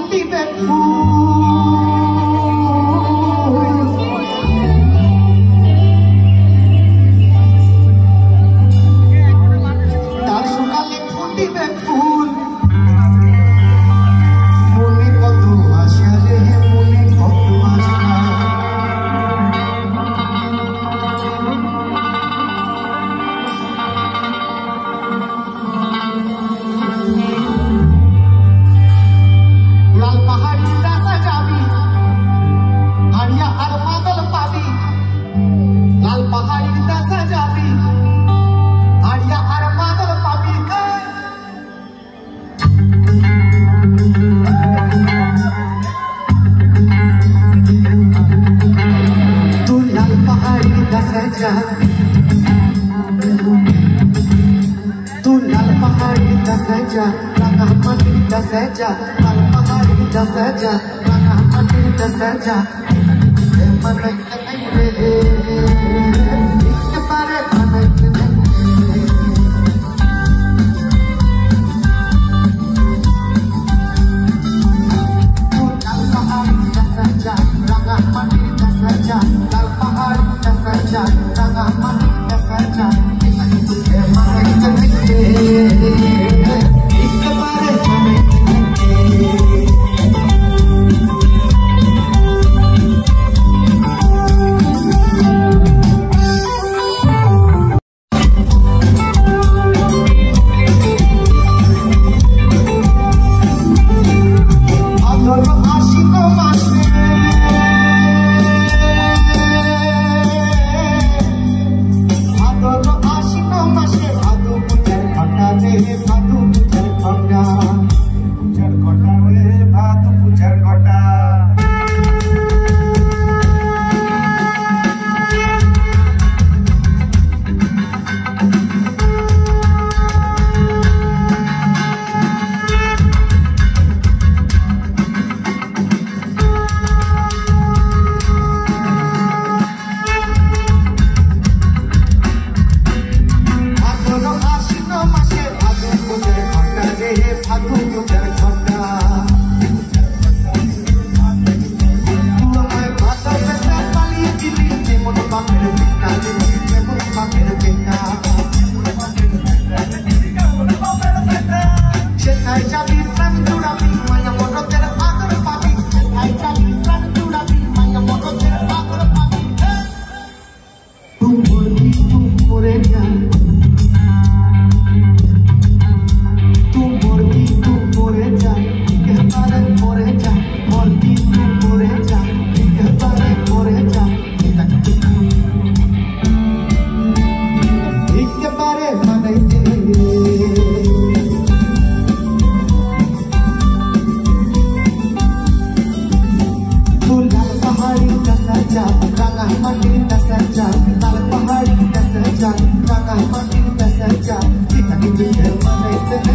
ফুটিবে তার সকালে ফুটিবে ফুল মনে কত আশা রে মনে কত আশা লাল পাহাড়ি রাস্তা যাবি হারিয়া আর মাদল পাবি লাল পাহাড়ি রাস্তা যাবি হারিয়া আর মাদল পাবি তুই লাল পাহাড়ি রাস্তা যা तू लाल पहाड़ी का सजा रंगा मंदिर का सजा लाल पहाड़ी का सजा रंगा मंदिर का सजा मन से नहीं रे एक बारे मन से नहीं तू लाल पहाड़ी का सजा रंगा मंदिर का सजा लाल पहाड़ी का सजा रंगा मंदिर का सजा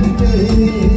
Kita